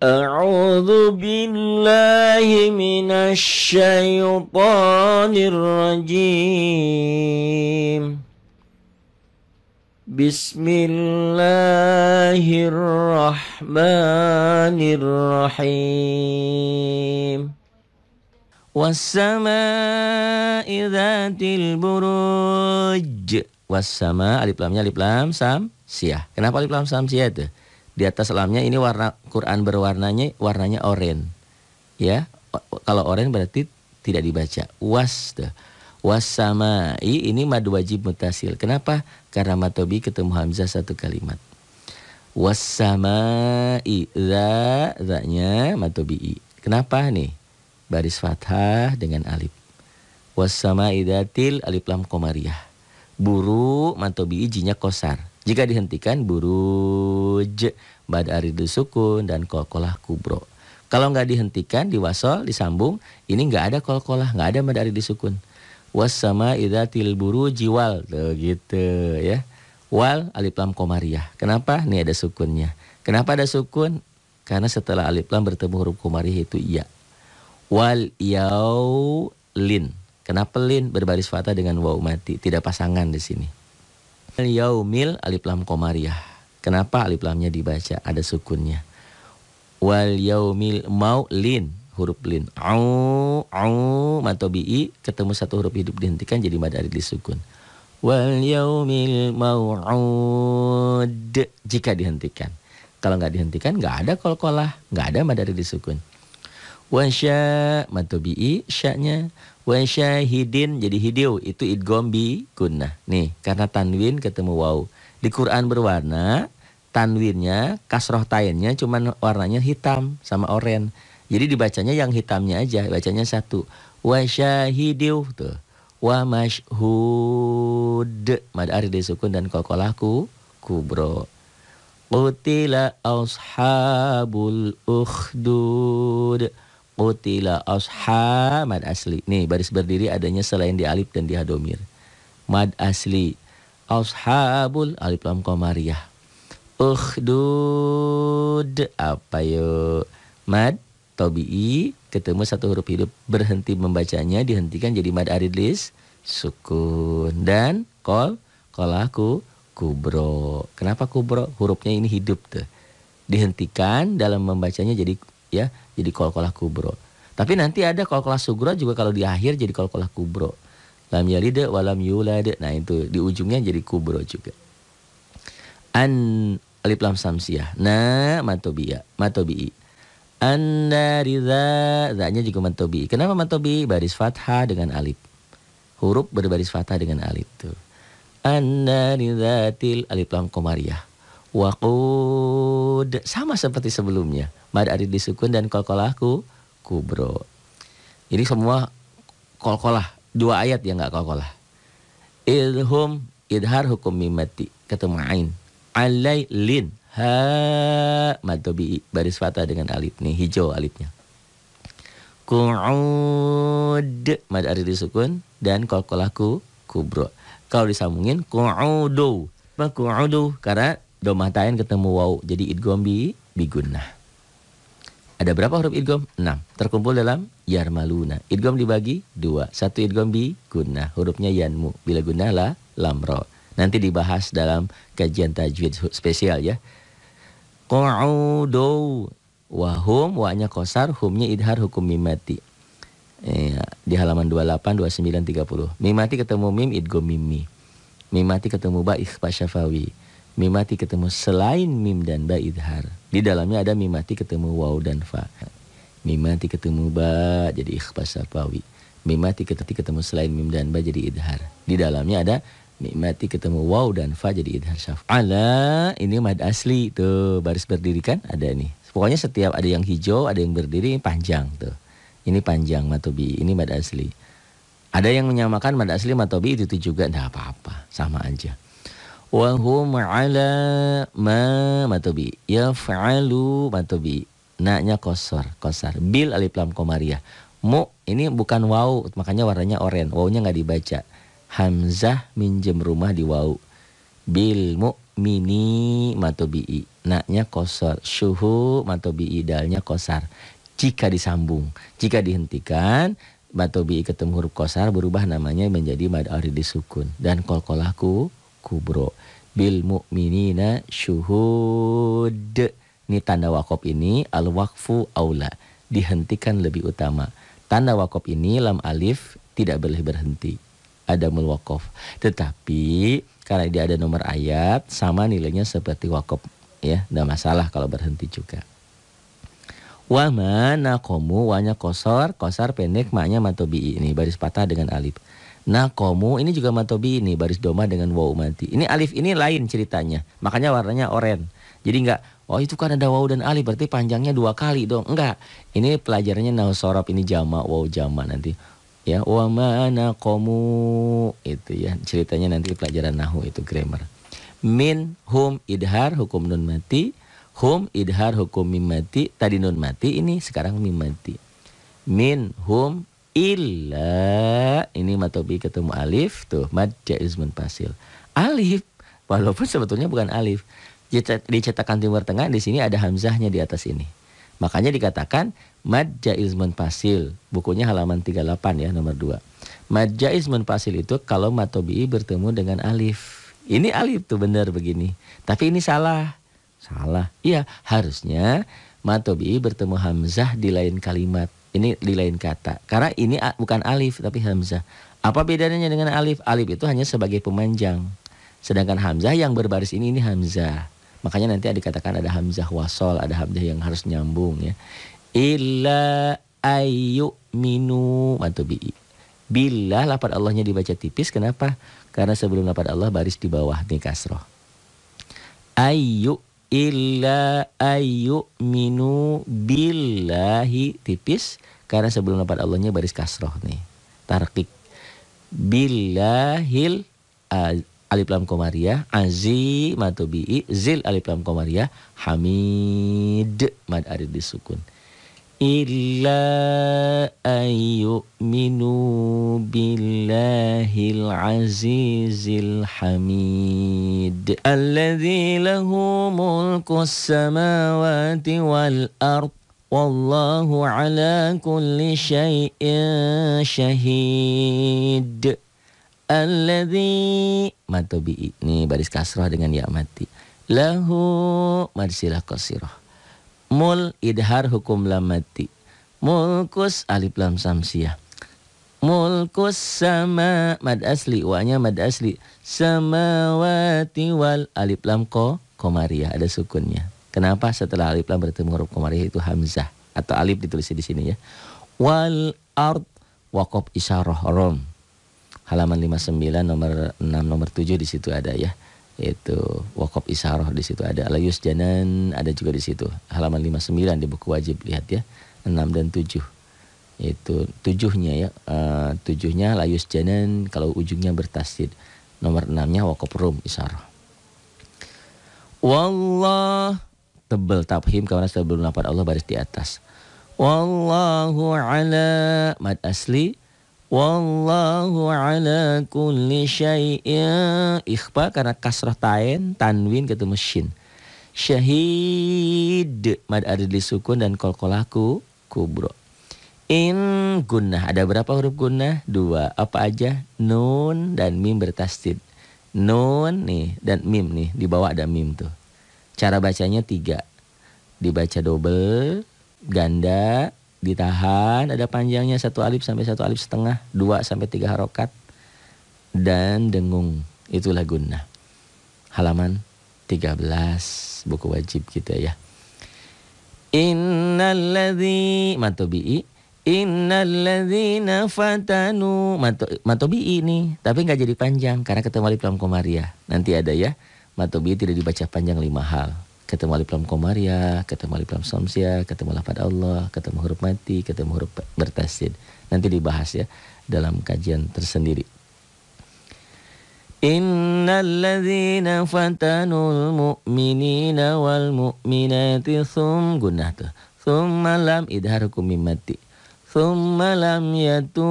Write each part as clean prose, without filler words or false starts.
A'udzu billahi minasy syaithanir rajim. Bismillahirrahmanirrahim. Was-samaa'i dzatil buruj. Was-sama, alif lamnya alif lam samsiah. Kenapa alif lam samsiah itu? Di atas lamnya ini warna Quran warnanya oranye. Ya, kalau oranye berarti tidak dibaca. Was-samaa'i ini mad wajib mutasil. Kenapa? Karena matobi ketemu hamzah satu kalimat. Was-samaa'i, za-nya matobi. Kenapa nih? Baris fathah dengan alif. Was-samaa'i dzatil alif lam qamariyah. Buru matobi jinya kosar. Jika dihentikan buruj, mad aridu sukun dan qalqalah kubro. Kalau nggak dihentikan diwasol disambung, ini nggak ada qalqalah, nggak ada mad aridu sukun. Was-samaa'i dzatil buruji wal, tuh gitu ya. Wal alif lam qamariyah. Kenapa? Nih ada sukunnya. Kenapa ada sukun? Karena setelah alif lam bertemu huruf qamariyah itu iya. Wal yaulin. Kenapa lin berbaris fathah dengan waw mati? Tidak pasangan di sini. Al yaumil alif lam qamariyah. Kenapa alif lamnya dibaca? Ada sukunnya. Wal yaumil maulin, huruf lin. Au matobi'i ketemu satu huruf hidup dihentikan jadi mad arid disukun. Wal yaumil mau'ud jika dihentikan. Kalau nggak dihentikan nggak ada qalqalah, nggak ada mad arid disukun. Wasya matobi'i sya'nya. Wasyahidin jadi hidiu itu idgham bi gunnah. Nih, karena tanwin ketemu waw. Di Quran berwarna, tanwinnya, kasroh tainnya cuman warnanya hitam sama oranye. Jadi dibacanya yang hitamnya aja, bacanya satu. Wasyahidiu tuh. Wa mashhud mad arid disukun dan qalqalah kubro. Qutila ashabul ukhdud. Qutila ashab mad asli. Nih baris berdiri adanya selain di alif dan di hadomir. Mad asli. Ashabul alif lam qamariyah. Ukhdud apa yuk? Mad tabi'i ketemu satu huruf hidup berhenti membacanya dihentikan jadi mad arid sukun dan qalqalah kubro. Kenapa kubro? Hurufnya ini hidup tuh. Dihentikan dalam membacanya jadi qalqalah kubro. Tapi nanti ada qalqalah sugro juga kalau di akhir jadi qalqalah kubro. Lam yalid wa lam yulad. Nah itu di ujungnya jadi kubro juga. An alif lam samsiah. Na matobi'i. An-nariza, za-nya juga matobi'i. Kenapa matobi'i? Baris fathah dengan alif. Huruf berbaris fathah dengan alif tuh. An-narizatil alif lam qamariyah. Waqud sama seperti sebelumnya. Mad arid disukun dan qalqalah kubro. Ini semua qalqalah. 2 ayat yang enggak qalqalah. Idhum idhar hukum mimati ketemu ain. Alailin ha mad tabi'i baris fathah dengan alif nih hijau alifnya. Qu'ud mad arid disukun dan qalqalah kubro. Kalau disambungin qu'udu. Qu'udu karena domah tain ketemu waw jadi idgham bi gunnah. Ada berapa huruf idgham? 6. Terkumpul dalam yarmaluna. Idgham dibagi 2. 1 idgham bi gunnah. Hurufnya yanmu. Bila gunnah lah lam ra. Nanti dibahas dalam kajian tajwid spesial ya. Qu'udu wahum wa-nya qasar, humnya idhar hukum mimati. Di halaman 28, 29, 30. Mimati ketemu mim idgham mimmi. Mimati ketemu ba ikhfa syafawi. Mimati ketemu selain mim dan ba idhar. Di dalamnya ada mimati ketemu waw dan fa. Mimati ketemu ba jadi ikhfa syafawi. Mimati ketemu selain mim dan ba jadi idhar. Di dalamnya ada mimati ketemu waw dan fa jadi idhar syafawi. Ala ini mad asli tuh baris berdiri kan ada nih. Pokoknya setiap ada yang hijau ada yang berdiri panjang tuh. Ini panjang matobi, ini mad asli. Ada yang menyamakan mad asli matobi itu juga enggak apa-apa, sama aja. Wa hum ala ma matobi yaf'alu matobi. Na-nya kosar. Bil alif lam qamariyah. Mu ini bukan waw, makanya warnanya oranye. Wawnya nggak dibaca. Hamzah minjem rumah di waw. Bil mu'mini matobi'i. Naknya kosor. Syuhu matobi'i, dalnya kosar. Jika disambung, jika dihentikan, matobi'i ketemu huruf kosar berubah namanya menjadi mad aridi sukun. Dan kolkolaku kubro. Bil mu'minina syuhud. Ini tanda wakop ini al-waqfu aula. Dihentikan lebih utama. Tanda wakop ini lam alif tidak boleh berhenti. Ada mulwakof. Tetapi karena dia ada nomor ayat sama nilainya seperti wakop ya, tidak masalah kalau berhenti juga. Wa mana komu, wanya kosor pendek, maknya matobi ini baris patah dengan alif. Nakomu ini juga matobi ini baris doma dengan waw mati. Ini alif ini lain ceritanya, makanya warnanya oranye. Jadi enggak, oh itu kan ada waw dan alif berarti panjangnya 2 kali dong. Enggak, ini pelajarannya nahu sorob, ini jama, waw jama nanti. Ya, wa mana komu itu ya ceritanya nanti pelajaran nahu itu grammar. Min hum idhar hukum nun mati, hum idhar hukum mim mati. Tadi nun mati, ini sekarang mim mati. Min hum illa, ini matobi ketemu alif tuh mad jaiz munfasil. Alif walaupun sebetulnya bukan alif. Di cetakan timur tengah di sini ada hamzahnya di atas ini. Makanya dikatakan mad jaiz munfasil. Bukunya halaman 38 ya, nomor 2. Mad jaiz munfasil itu kalau matobi'i bertemu dengan alif. Ini alif tuh benar begini. Tapi ini salah. Salah. Iya, harusnya matobi'i bertemu hamzah di lain kalimat. Ini di lain kata. Karena ini bukan alif tapi hamzah. Apa bedanya dengan alif? Alif itu hanya sebagai pemanjang. Sedangkan hamzah yang berbaris ini hamzah. Makanya nanti dikatakan ada hamzah wasol, ada hamzah yang harus nyambung ya. Illa ayu minu matobi'i. Bila lafaz Allahnya dibaca tipis, kenapa? Karena sebelum lafaz Allah baris di bawah nih kasroh. Ayu illa ayu minu billahi tipis karena sebelum lafaz Allahnya baris kasroh nih. Tarqiq. Billahil alif lam komariah, azi matobi'i, zil alif lam komariah, hamid mad arid disukun. Illa ayyuminu billahil azizil hamid. Alladzi lahu mulkus samawati wal ard. Wallahu ala kulli syai'in syahid. Alladzi matobi'i. Ini baris kasrah dengan ya mati. Lahu madsilah qasirah. Mul idhar hukum lam mati. Mulkus alif lam samsiyah. Mulkus sama mad asli. Wa'nya mad asli. Samawati wal alif lam komariah. Ada sukunnya. Kenapa setelah alif lam bertemu huruf komariah itu hamzah. Atau alif ditulis di sini ya. Wal ard waqaf isyarah rom. Halaman 59 nomor 6 nomor 7 di situ ada ya. Itu waqaf isyarah di situ ada. Layus janan ada juga di situ. Halaman 59 di buku wajib lihat ya. 6 dan 7. Itu 7-nya ya. 7-nya layus janan kalau ujungnya bertasdid. Nomor 6-nya waqaf rum isyarah. Wallah tebal tafhim karena sebelum lafaz Allah baris di atas. Wallahu ala mad asli. Wallahu ala kulli syai'in ikhfa karena kasrah tain, tanwin ketemu shin. Syahid mad adli sukun dan kolkolaku kubro. In gunnah ada berapa huruf gunnah? 2. Apa aja? Nun dan mim bertasdid. Nun nih dan mim nih di bawah ada mim tuh. Cara bacanya 3. Dibaca double, ganda, ditahan, ada panjangnya 1 alif sampai 1 alif setengah, 2 sampai 3 harokat, dan dengung. Itulah gunnah. Halaman 13 buku wajib kita ya. Innalladzi matobi'i. Innalladzina fatanu matobi'i ini. Tapi gak jadi panjang karena ketemu alif lam komariah. Nanti ada ya. Matobi'i tidak dibaca panjang 5 hal. Ketemu alif lam komariah, ketemu alif lam samsiah, ketemu lafaz Allah, ketemu huruf mati, ketemu huruf bertasdid. Nanti dibahas ya dalam kajian tersendiri. Innalladzina fatanul mu'minina wal mu'minati gunnah tuh. Thumma lam idhar hukum mim mati. Thumma lam yatu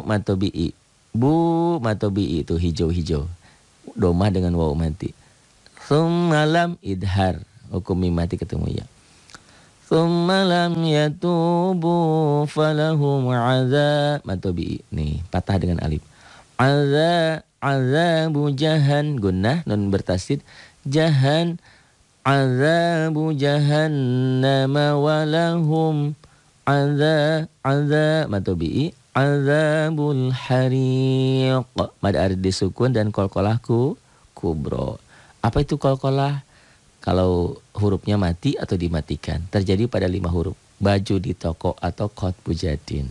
matobi'i. Bu matobi'i itu hijau-hijau. Domah dengan waw mati. Thumma lam idhar. Hukum mim mati ketemu ya. Thumma lam yatubu falahum azab matobi. Nih, patah dengan alif. Azabu jahan gunnah nun bertasydid jahan azabu jahannama walahum matobi azabul hariq mad arid disukun dan qalqalahku kubro. Apa itu qalqalah? Kalau hurufnya mati atau dimatikan terjadi pada 5 huruf. Baju di toko atau khotbu jadin.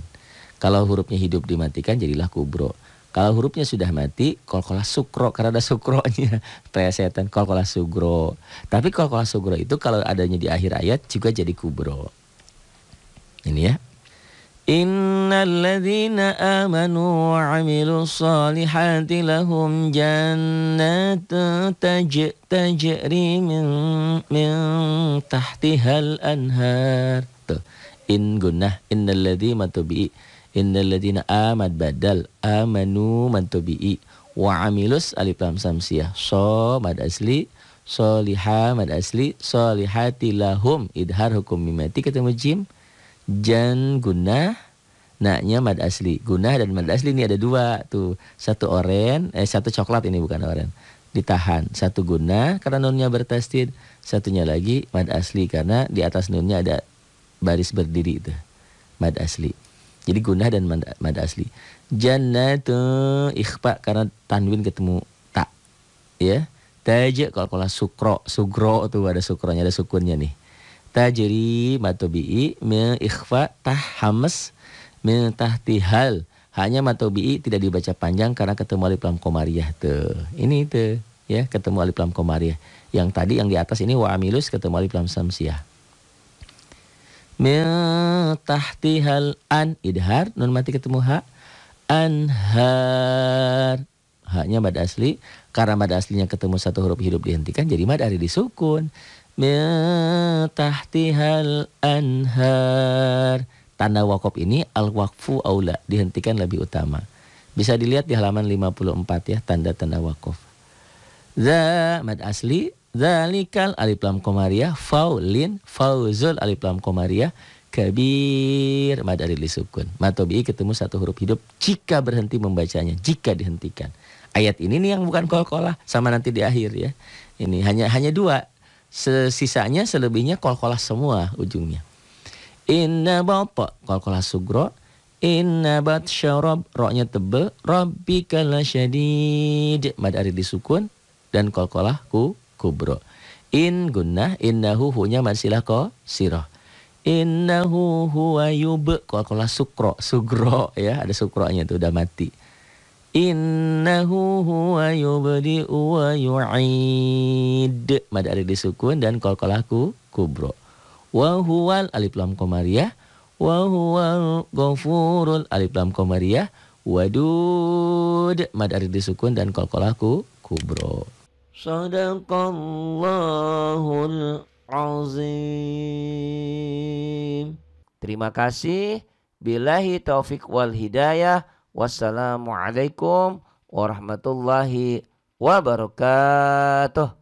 Kalau hurufnya hidup dimatikan jadilah kubro. Kalau hurufnya sudah mati, qalqalah sukro karena ada sukronya, plesetan qalqalah sugro. Tapi qalqalah sugro itu kalau adanya di akhir ayat juga jadi kubro. Ini ya. Innal ladzina amanu wa 'amilus solihati lahum jannatun tajri min tahtihal anhar. Tuh. In gunnah innal ladzina matubi innal ladzina amad badal amanu mantubi wa 'amilus alif lam samsiyah so mad asli solihah mad asli solihati lahum idhar hukum mimati ketemu jim. Jan gunnah, naknya mad asli. Gunnah dan mad asli ini ada 2 tuh. Satu satu coklat ini bukan oren. Ditahan. Satu gunnah karena nunnya bertasydid. Satunya lagi mad asli karena di atas nunnya ada baris berdiri itu. Mad asli. Jadi gunnah dan mad asli. Jannatu ikhfa karena tanwin ketemu tak. Ya. Taj qalqalah sukro, sugro tuh ada sukronya, ada sukunnya nih. Tajri matobi'i min ikhfa tah hamas min tahtihal. Hanya matobi'i tidak dibaca panjang karena ketemu alif lam qamariyah tuh. Ini tuh ya, ketemu alif lam qamariyah. Yang tadi yang di atas ini wa amilus ketemu alif lam samsiyah. Min tahtihal an idhar nun mati ketemu ha anhar. Haknya mad asli karena mad aslinya ketemu satu huruf hidup dihentikan jadi mad ari disukun. Min tahtihal anhar. Tanda wakaf ini al-waqfu aula, dihentikan lebih utama. Bisa dilihat di halaman 54 ya, tanda-tanda wakaf. Za mad asli, zalikal alif lam qamariyah, faulin, fauzul alif lam qamariyah, kabir mad alif disukun. Matobi ketemu satu huruf hidup jika berhenti membacanya, jika dihentikan. Ayat ini nih yang bukan qalqalah sama nanti di akhir ya. Ini hanya 2. Sisanya selebihnya qalqalah semua ujungnya. Inna bata qalqalah sugro, inna bat syarab ra-nya tebel, rabbika lasyadid mad ari disukun dan qalqalah kubro. In gunnah innahu hunya mad silah sirah. Innahu huwa yub qalqalah sugro ya, ada sukronya tuh udah mati. Innahu huwa yubdi'u wa yu'id mad alif disukun dan qalqalah kubro. Wa huwal alif lam qamariyah wa huwal ghafurul alif lam qamariyah wadud mad alif disukun dan qalqalah kubro. Shadaqallahul azim. Terima kasih. Billahi taufik wal hidayah. Wassalamualaikum warahmatullahi wabarakatuh.